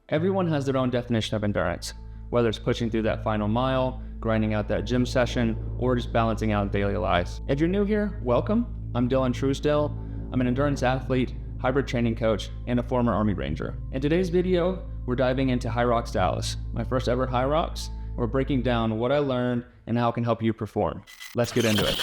Everyone has their own definition of endurance, whether it's pushing through that final mile, grinding out that gym session, or just balancing out daily lives. If you're new here, welcome. I'm Dylan Truesdale. I'm an endurance athlete, hybrid training coach, and a former Army Ranger. In today's video, we're diving into HYROX Dallas, my first ever HYROX. We're breaking down what I learned and how it can help you perform. Let's get into it.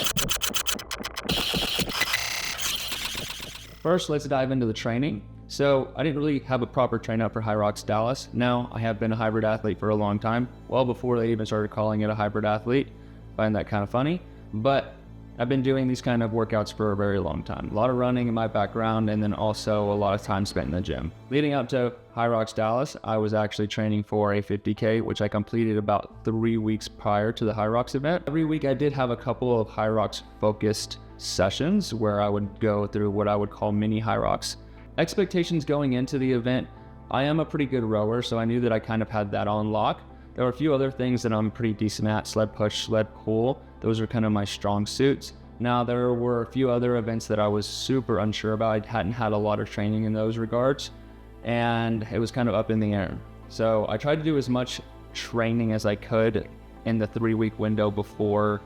First, let's dive into the training. So I didn't really have a proper train up for HYROX Dallas. Now, I have been a hybrid athlete for a long time, well before they even started calling it a hybrid athlete. I find that kind of funny, but I've been doing these kind of workouts for a very long time. A lot of running in my background, and then also a lot of time spent in the gym. Leading up to HYROX Dallas, I was actually training for a 50K, which I completed about 3 weeks prior to the HYROX event. Every week I did have a couple of HYROX focused sessions where I would go through what I would call mini HYROX. Expectations going into the event, I am a pretty good rower, so I knew that I kind of had that on lock. There were a few other things that I'm pretty decent at: sled push, sled pull. Those are kind of my strong suits. Now, there were a few other events that I was super unsure about. I hadn't had a lot of training in those regards, and it was kind of up in the air. So I tried to do as much training as I could in the 3-week window before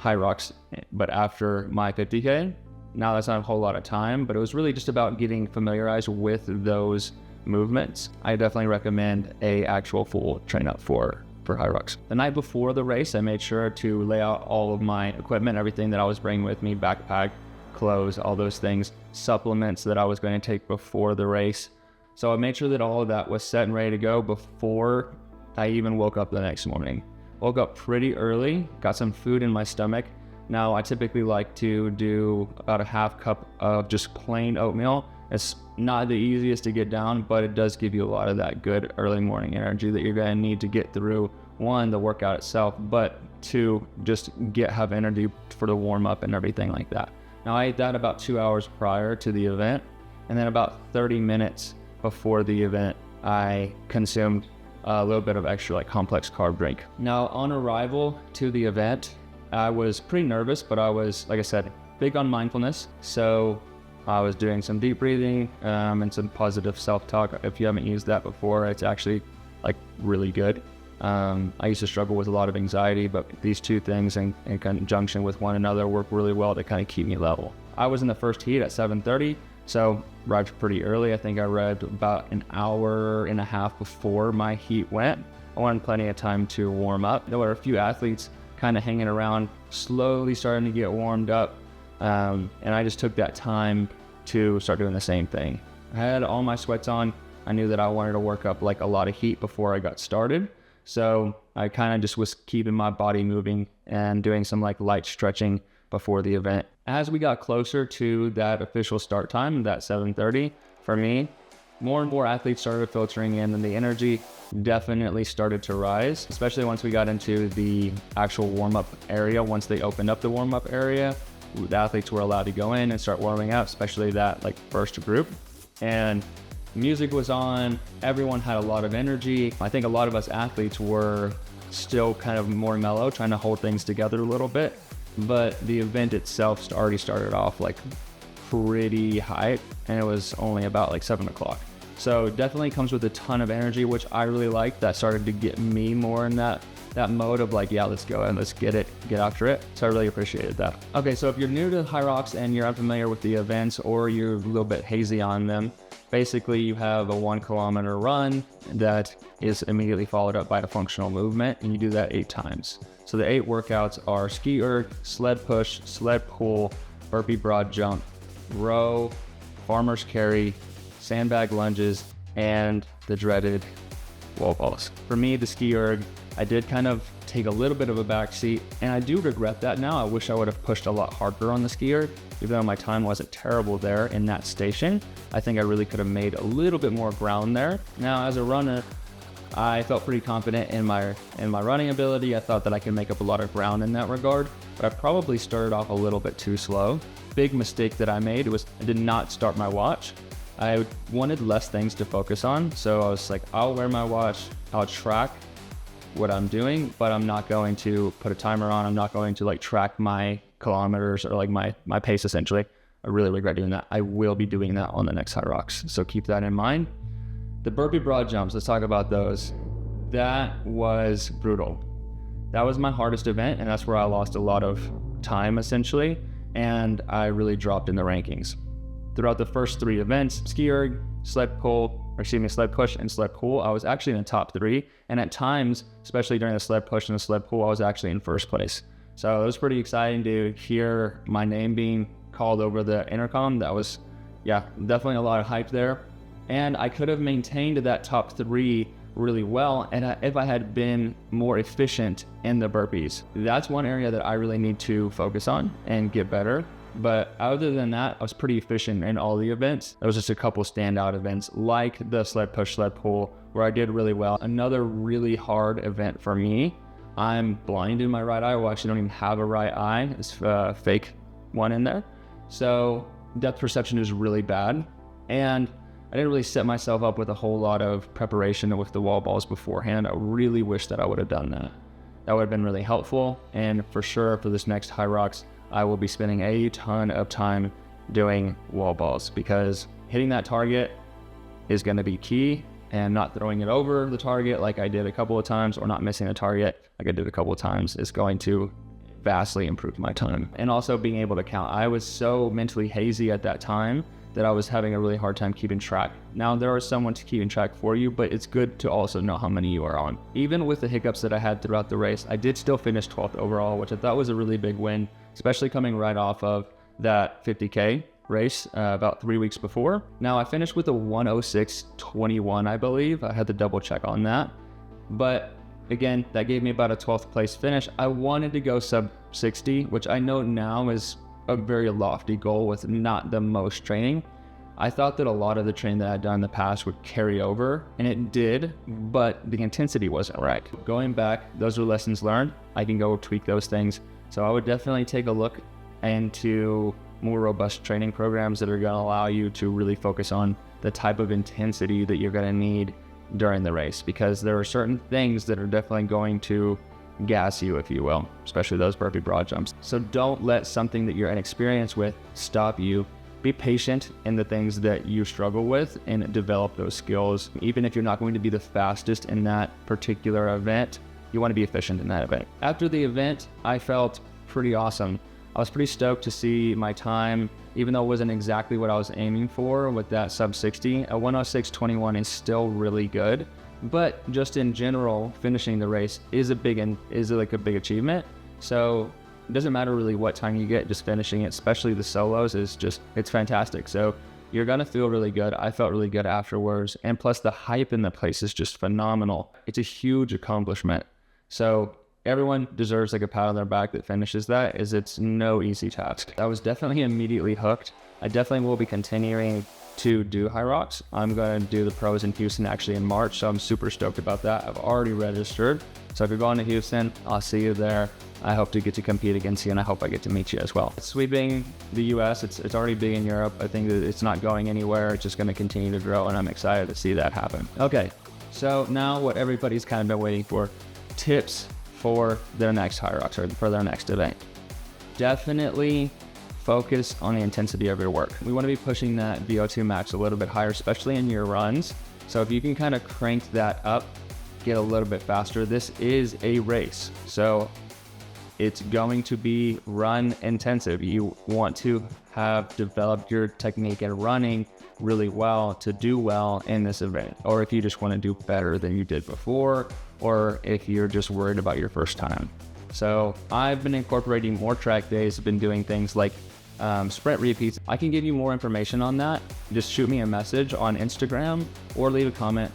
HYROX, but after my 50K, now that's not a whole lot of time, but it was really just about getting familiarized with those movements. I definitely recommend a actual full train up for HYROX. The night before the race, I made sure to lay out all of my equipment, everything that I was bringing with me, backpack, clothes, all those things, supplements that I was going to take before the race. So I made sure that all of that was set and ready to go before I even woke up the next morning. Woke up pretty early, got some food in my stomach. Now, I typically like to do about a half cup of just plain oatmeal. It's not the easiest to get down, but it does give you a lot of that good early morning energy that you're gonna need to get through, one, the workout itself, but two, just have energy for the warm up and everything like that. Now, I ate that about 2 hours prior to the event, and then about 30 minutes before the event, I consumed a little bit of extra complex carb drink. Now, on arrival to the event, I was pretty nervous, but I was, like I said, big on mindfulness. So I was doing some deep breathing and some positive self-talk. If you haven't used that before, it's actually really good. I used to struggle with a lot of anxiety, but these two things in conjunction with one another work really well to kind of keep me level. I was in the first heat at 7:30, so arrived pretty early. I think I arrived about an hour and a half before my heat went. I wanted plenty of time to warm up. There were a few athletes kind of hanging around, slowly starting to get warmed up. And I just took that time to start doing the same thing. I had all my sweats on. I knew that I wanted to work up a lot of heat before I got started. So I kind of just was keeping my body moving and doing some light stretching before the event. As we got closer to that official start time, that 7:30, for me, more and more athletes started filtering in, and the energy definitely started to rise, especially once we got into the actual warm-up area. Once they opened up the warm-up area, the athletes were allowed to go in and start warming up, especially that first group. And music was on, everyone had a lot of energy. I think a lot of us athletes were still kind of more mellow, trying to hold things together a little bit, but the event itself already started off pretty hype, and it was only about 7 o'clock. So it definitely comes with a ton of energy, which I really liked. That started to get me more in that mode of yeah, let's go and let's get after it. So I really appreciated that. Okay, so if you're new to HYROX and you're unfamiliar with the events, or you're a little bit hazy on them, basically you have a 1 kilometer run that is immediately followed up by a functional movement, and you do that 8 times. So the 8 workouts are ski erg, sled push, sled pull, burpee broad jump, row, farmer's carry, sandbag lunges, and the dreaded wall balls. For me, the ski erg, I did kind of take a little bit of a backseat, and I do regret that now. I wish I would have pushed a lot harder on the ski erg, even though my time wasn't terrible there in that station. I think I really could have made a little bit more ground there. Now, as a runner, I felt pretty confident in my running ability. I thought that I could make up a lot of ground in that regard, but I probably started off a little bit too slow. Big mistake that I made was I did not start my watch. I wanted less things to focus on, so I was I'll wear my watch, I'll track what I'm doing, but I'm not going to put a timer on. I'm not going to track my kilometers or my pace essentially. I really regret doing that. I will be doing that on the next HYROX, so keep that in mind. The burpee broad jumps, let's talk about those. That was brutal. That was my hardest event, and that's where I lost a lot of time essentially, and I really dropped in the rankings. Throughout the first 3 events, ski erg, sled push, and sled pull, I was actually in the top 3, and at times, especially during the sled push and the sled pull, I was actually in first place. So it was pretty exciting to hear my name being called over the intercom. That was, definitely a lot of hype there. And I could have maintained that top 3 really well, and if I had been more efficient in the burpees. That's one area that I really need to focus on and get better. But other than that, I was pretty efficient in all the events. There was just a couple standout events like the sled push, sled pull, where I did really well. Another really hard event for me, I'm blind in my right eye. Well, I actually don't even have a right eye. It's a fake one in there. So depth perception is really bad. And I didn't really set myself up with a whole lot of preparation with the wall balls beforehand. I really wish that I would have done that. That would have been really helpful. And for sure, for this next HYROX, I will be spending a ton of time doing wall balls, because hitting that target is going to be key, and not throwing it over the target like I did a couple of times, or not missing a target like I did a couple of times, is going to vastly improve my time. And also being able to count. I was so mentally hazy at that time that I was having a really hard time keeping track. Now there are someone to keeping track for you, but it's good to also know how many you are on. Even with the hiccups that I had throughout the race, I did still finish 12th overall, which I thought was a really big win, especially coming right off of that 50K race about 3 weeks before. Now I finished with a 106.21, I believe. I had to double check on that. But again, that gave me about a 12th place finish. I wanted to go sub 60, which I know now is a very lofty goal with not the most training. I thought that a lot of the training that I'd done in the past would carry over, and it did, but the intensity wasn't right. Going back, those are lessons learned. I can go tweak those things. So I would definitely take a look into more robust training programs that are going to allow you to really focus on the type of intensity that you're going to need during the race, because there are certain things that are definitely going to gas you, if you will, especially those burpee broad jumps. So don't let something that you're inexperienced with stop you. Be patient in the things that you struggle with and develop those skills. Even if you're not going to be the fastest in that particular event, you want to be efficient in that event. After the event, I felt pretty awesome. I was pretty stoked to see my time, even though it wasn't exactly what I was aiming for with that sub 60. A 106.21 is still really good, but just in general, finishing the race is a big achievement. So it doesn't matter really what time you get, just finishing it, especially the solos, it's fantastic. So you're gonna feel really good. I felt really good afterwards. And plus the hype in the place is just phenomenal. It's a huge accomplishment. So everyone deserves like a pat on their back that finishes that, as it's no easy task. I was definitely immediately hooked. I definitely will be continuing to do HYROX. I'm going to do the pros in Houston actually in March, so I'm super stoked about that. I've already registered. So if you're going to Houston, I'll see you there. I hope to get to compete against you, and I hope I get to meet you as well. Sweeping the US, it's already big in Europe. I think that it's not going anywhere. It's just going to continue to grow, and I'm excited to see that happen. Okay, so now what everybody's kind of been waiting for, tips for their next HYROX or for their next event. Definitely focus on the intensity of your work. We want to be pushing that VO2 max a little bit higher, especially in your runs. So if you can kind of crank that up, get a little bit faster. This is a race, so it's going to be run intensive. You want to have developed your technique and running really well to do well in this event, or if you just want to do better than you did before, or if you're just worried about your first time. So I've been incorporating more track days, been doing things like sprint repeats. I can give you more information on that. Just shoot me a message on Instagram or leave a comment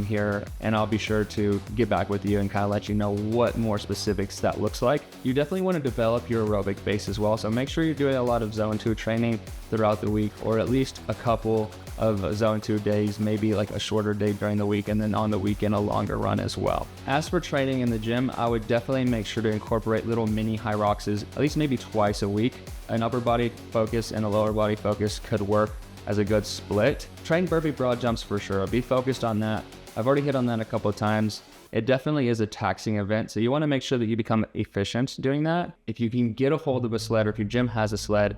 here, and I'll be sure to get back with you and kind of let you know what more specifics that looks like. You definitely want to develop your aerobic base as well, so make sure you're doing a lot of zone 2 training throughout the week, or at least a couple of zone 2 days, maybe like a shorter day during the week, and then on the weekend a longer run as well. As for training in the gym, I would definitely make sure to incorporate little mini HYROXes at least maybe twice a week. An upper body focus and a lower body focus could work as a good split. Train burpee broad jumps for sure. Be focused on that. I've already hit on that a couple of times. It definitely is a taxing event, so you want to make sure that you become efficient doing that. If you can get a hold of a sled, or if your gym has a sled,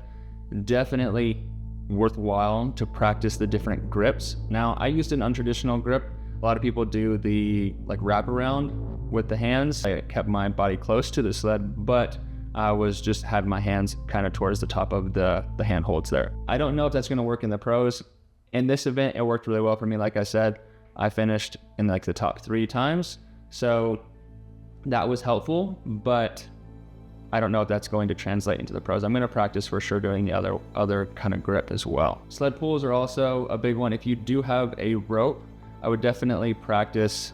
definitely worthwhile to practice the different grips. Now, I used an untraditional grip. A lot of people do the like wraparound with the hands. I kept my body close to the sled, but I had my hands kind of towards the top of the handholds there. I don't know if that's going to work in the pros. In this event, it worked really well for me. Like I said, I finished in like the top 3 times. So that was helpful, but I don't know if that's going to translate into the pros. I'm going to practice for sure doing the other kind of grip as well. Sled pulls are also a big one. If you do have a rope, I would definitely practice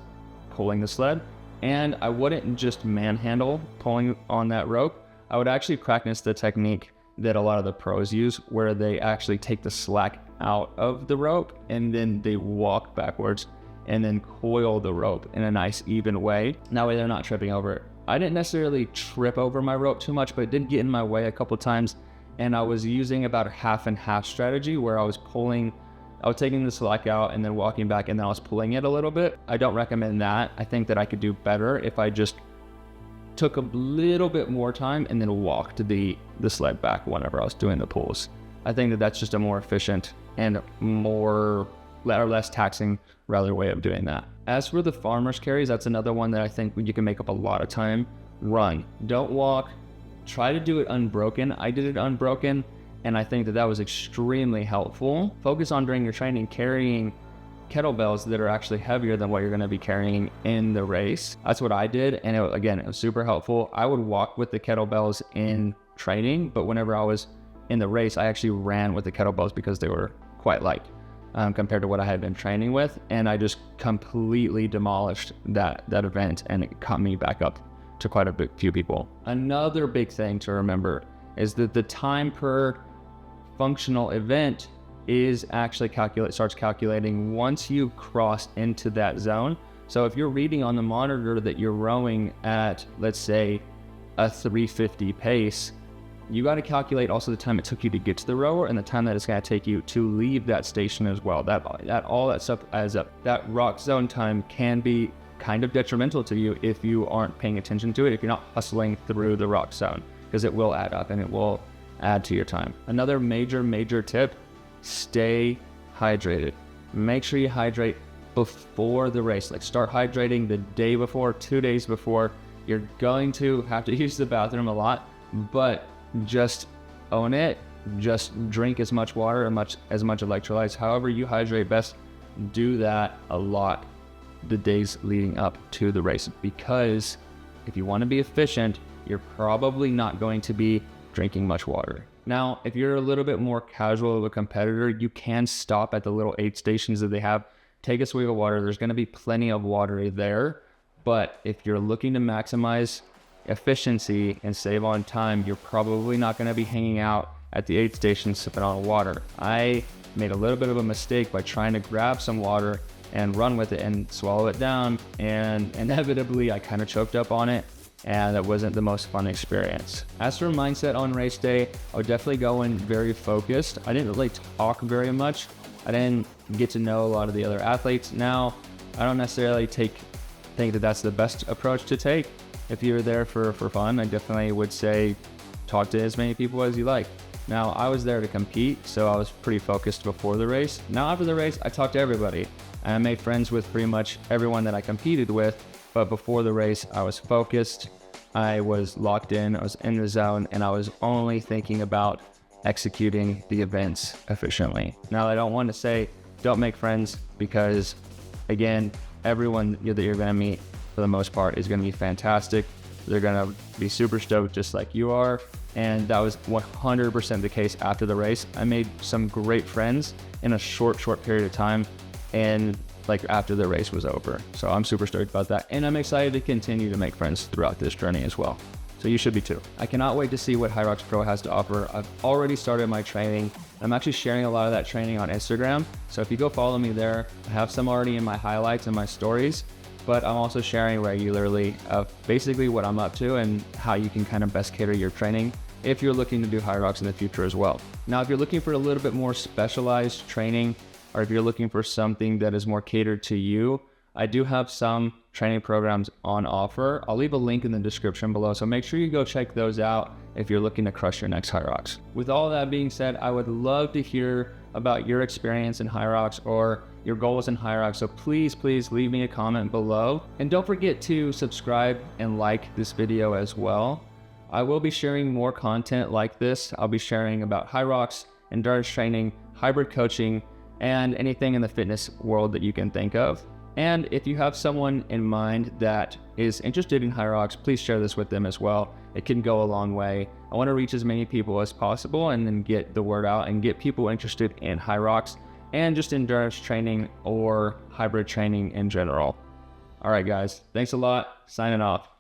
pulling the sled, and I wouldn't just manhandle pulling on that rope. I would actually practice the technique that a lot of the pros use, where they actually take the slack out of the rope and then they walk backwards and then coil the rope in a nice even way. That way they're not tripping over it. I didn't necessarily trip over my rope too much, but it did get in my way a couple times, and I was using about a half and half strategy where I was taking the slack out and then walking back, and then I was pulling it a little bit. I don't recommend that. I think that I could do better if I just took a little bit more time and then walked the sled back whenever I was doing the pulls. I think that that's just a more efficient and less taxing rather way of doing that. As for the farmer's carries, that's another one that I think you can make up a lot of time. Run, don't walk. Try to do it unbroken. I did it unbroken, and I think that was extremely helpful. Focus on, during your training, carrying kettlebells that are actually heavier than what you're going to be carrying in the race. That's what I did, and it was super helpful. I would walk with the kettlebells in training, but whenever I was in the race, I actually ran with the kettlebells because they were quite light compared to what I had been training with, and I just completely demolished that event, and it caught me back up to quite a few people. Another big thing to remember is that the time per functional event is actually starts calculating once you cross into that zone. So if you're reading on the monitor that you're rowing at, let's say, a 350 pace, you got to calculate also the time it took you to get to the rower and the time that it's going to take you to leave that station as well. All that stuff adds up. That rock zone time can be kind of detrimental to you if you aren't paying attention to it, if you're not hustling through the rock zone, because it will add up and it will add to your time. Another major tip: stay hydrated. Make sure you hydrate before the race. Like, start hydrating the day before, 2 days before. You're going to have to use the bathroom a lot, but just own it. Just drink as much water and as much electrolytes. However you hydrate best, do that a lot the days leading up to the race, because if you want to be efficient, you're probably not going to be drinking much water. Now, if you're a little bit more casual of a competitor, you can stop at the little aid stations that they have. Take a swig of water. There's going to be plenty of water there. But if you're looking to maximize efficiency and save on time, you're probably not going to be hanging out at the aid station sipping on water. I made a little bit of a mistake by trying to grab some water and run with it and swallow it down, and inevitably I kind of choked up on it, and that wasn't the most fun experience. As for mindset on race day, I would definitely go in very focused. I didn't really talk very much. I didn't get to know a lot of the other athletes. Now, I don't necessarily think that that's the best approach to take. If you're there for fun, I definitely would say talk to as many people as you like. Now, I was there to compete, so I was pretty focused before the race. Now, after the race, I talked to everybody, and I made friends with pretty much everyone that I competed with. But before the race, I was focused, I was locked in, I was in the zone, and I was only thinking about executing the events efficiently. Now, I don't want to say don't make friends, because again, everyone that you're going to meet for the most part is going to be fantastic. They're going to be super stoked just like you are. And that was 100% the case after the race. I made some great friends in a short period of time, and like after the race was over. So I'm super stoked about that. And I'm excited to continue to make friends throughout this journey as well. So you should be too. I cannot wait to see what HYROX Pro has to offer. I've already started my training. I'm actually sharing a lot of that training on Instagram. So if you go follow me there, I have some already in my highlights and my stories, but I'm also sharing regularly of basically what I'm up to and how you can kind of best cater your training if you're looking to do HYROX in the future as well. Now, if you're looking for a little bit more specialized training, or if you're looking for something that is more catered to you, I do have some training programs on offer. I'll leave a link in the description below, so make sure you go check those out if you're looking to crush your next HYROX. With all that being said, I would love to hear about your experience in HYROX or your goals in HYROX, so please leave me a comment below. And don't forget to subscribe and like this video as well. I will be sharing more content like this. I'll be sharing about HYROX, endurance training, hybrid coaching, and anything in the fitness world that you can think of. And if you have someone in mind that is interested in HYROX, please share this with them as well. It can go a long way. I want to reach as many people as possible and then get the word out and get people interested in HYROX and just endurance training or hybrid training in general. All right, guys, thanks a lot. Signing off.